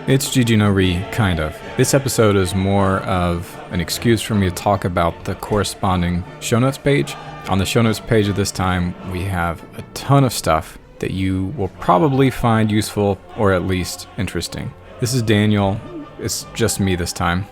It's Gigi No Re, kind of. This episode is more of an excuse for me to talk about the corresponding show notes page. On the show notes page of this time, we have a ton of stuff that you will probably find useful or at least interesting. This is Daniel. It's just me this time.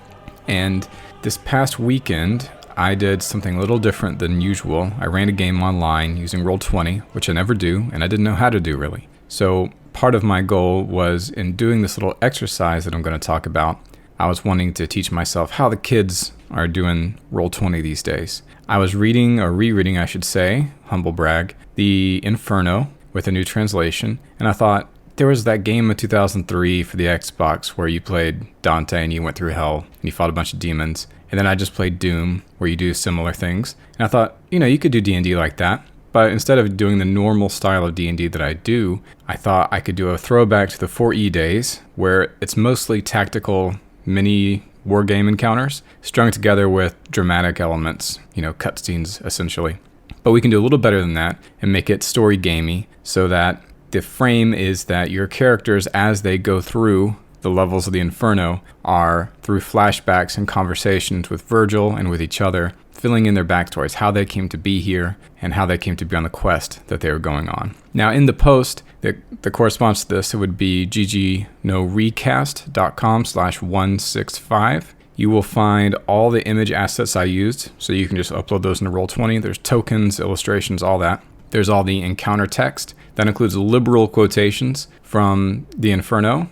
And this past weekend, I did something a little different than usual. I ran a game online using Roll20, which I never do, and I didn't know how to do really. So part of my goal was, in doing this little exercise that I'm going to talk about, I was wanting to teach myself how the kids are doing Roll20 these days. I was reading, or rereading I should say, humble brag, the Inferno with a new translation, and I thought, there was that game in 2003 for the Xbox where you played Dante and you went through hell and you fought a bunch of demons. And then I just played Doom where you do similar things. And I thought, you could do D&D like that. But instead of doing the normal style of D&D that I do, I thought I could do a throwback to the 4E days where it's mostly tactical mini war game encounters strung together with dramatic elements, cutscenes essentially. But we can do a little better than that and make it story gamey so that the frame is that your characters, as they go through the levels of the Inferno, are through flashbacks and conversations with Virgil and with each other, filling in their backstories, how they came to be here and how they came to be on the quest that they were going on. Now, in the post that corresponds to this, it would be ggnorecast.com/165. You will find all the image assets I used, so you can just upload those into Roll20. There's tokens, illustrations, all that. There's all the encounter text. That includes liberal quotations from the Inferno,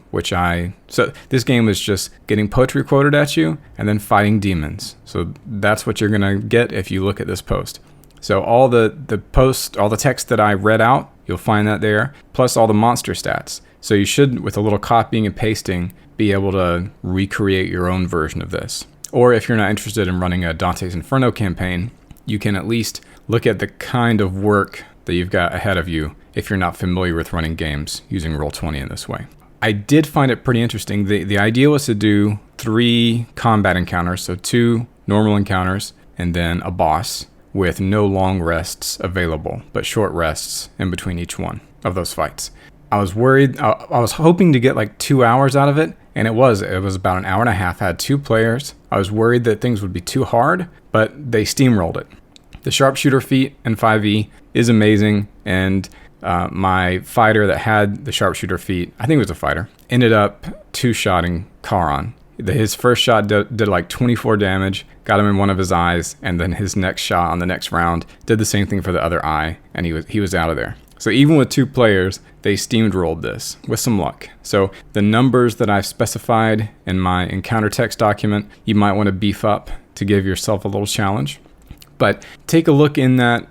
so this game is just getting poetry quoted at you and then fighting demons. So that's what you're gonna get if you look at this post. So all the text that I read out, you'll find that there, plus all the monster stats. So you should, with a little copying and pasting, be able to recreate your own version of this. Or if you're not interested in running a Dante's Inferno campaign, you can at least look at the kind of work that you've got ahead of you if you're not familiar with running games using Roll20 in this way. I did find it pretty interesting. The idea was to do 3 combat encounters, so 2 normal encounters and then a boss with no long rests available, but short rests in between each one of those fights. I was worried, I was hoping to get like 2 hours out of it, and it was about an hour and a half. I had 2 players. I was worried that things would be too hard, but they steamrolled it. The sharpshooter feat in 5e is amazing, and my fighter that had the sharpshooter feat, I think it was a fighter, ended up 2-shotting Charon. His first shot did like 24 damage, got him in one of his eyes, and then his next shot on the next round did the same thing for the other eye, and he was out of there. So even with 2 players, they steamrolled this with some luck. So the numbers that I've specified in my encounter text document, you might want to beef up to give yourself a little challenge. But take a look in that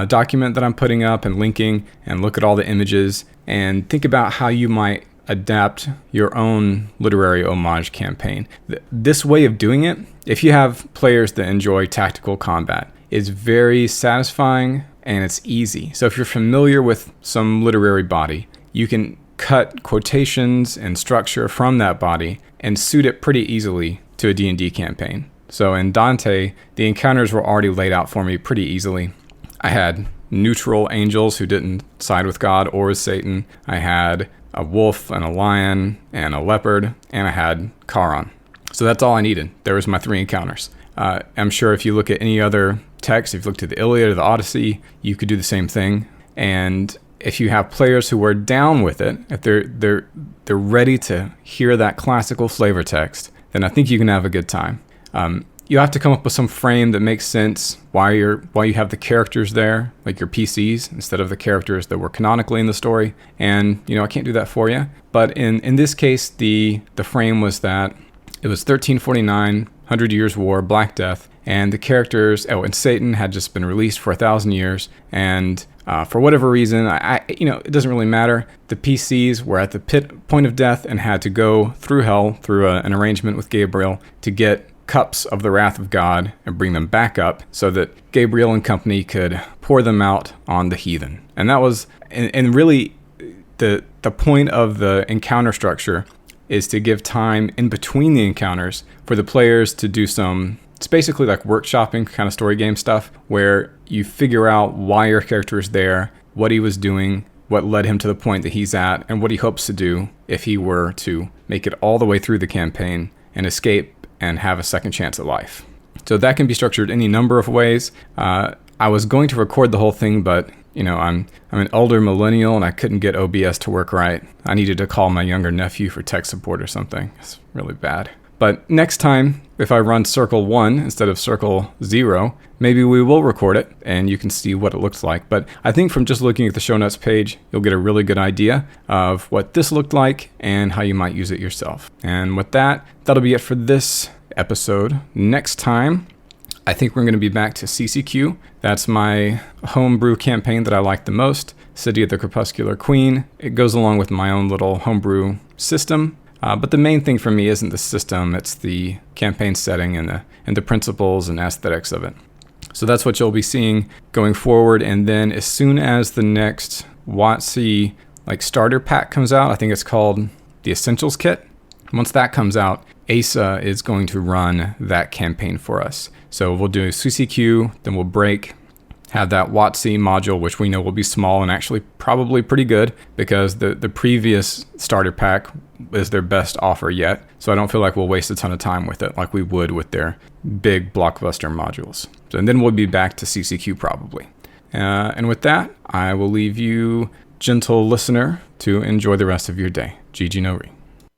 document that I'm putting up and linking, and look at all the images and think about how you might adapt your own literary homage campaign. This way of doing it, if you have players that enjoy tactical combat, is very satisfying and it's easy. So if you're familiar with some literary body, you can cut quotations and structure from that body and suit it pretty easily to a D&D campaign. So in Dante, the encounters were already laid out for me pretty easily. I had neutral angels who didn't side with God or with Satan. I had a wolf and a lion and a leopard, and I had Charon. So that's all I needed. There was my 3 encounters. I'm sure if you look at any other text, if you look to the Iliad or the Odyssey, you could do the same thing. And if you have players who are down with it, if they're ready to hear that classical flavor text, then I think you can have a good time. You have to come up with some frame that makes sense why you have the characters there, like your PCs, instead of the characters that were canonically in the story. And I can't do that for you. But in this case, the frame was that it was 1349, 100 Years' War, Black Death, and the characters, and Satan had just been released for 1,000 years, and for whatever reason, it doesn't really matter. The PCs were at the point of death and had to go through hell through an arrangement with Gabriel to get cups of the wrath of God and bring them back up so that Gabriel and company could pour them out on the heathen. And that was, and really the point of the encounter structure is to give time in between the encounters for the players to do some, it's basically like workshopping kind of story game stuff where you figure out why your character is there, what he was doing, what led him to the point that he's at, and what he hopes to do if he were to make it all the way through the campaign and escape and have a second chance at life. So that can be structured any number of ways. I was going to record the whole thing, but I'm an older millennial and I couldn't get OBS to work right. I needed to call my younger nephew for tech support or something. It's really bad. But next time, if I run circle 1 instead of circle 0, maybe we will record it and you can see what it looks like. But I think from just looking at the show notes page, you'll get a really good idea of what this looked like and how you might use it yourself. And with that, that'll be it for this episode. Next time, I think we're going to be back to CCQ. That's my homebrew campaign that I like the most, City of the Crepuscular Queen. It goes along with my own little homebrew system. But the main thing for me isn't the system, it's the campaign setting and the principles and aesthetics of it. So that's what you'll be seeing going forward. And then as soon as the next WotC starter pack comes out, I think it's called the Essentials Kit. Once that comes out, Asa is going to run that campaign for us. So we'll do CCQ, then we'll break, have that WotC module, which we know will be small and actually probably pretty good because the previous starter pack is their best offer yet. So I don't feel like we'll waste a ton of time with it like we would with their big blockbuster modules. So, and then we'll be back to CCQ probably. And with that, I will leave you, gentle listener, to enjoy the rest of your day. GG no re.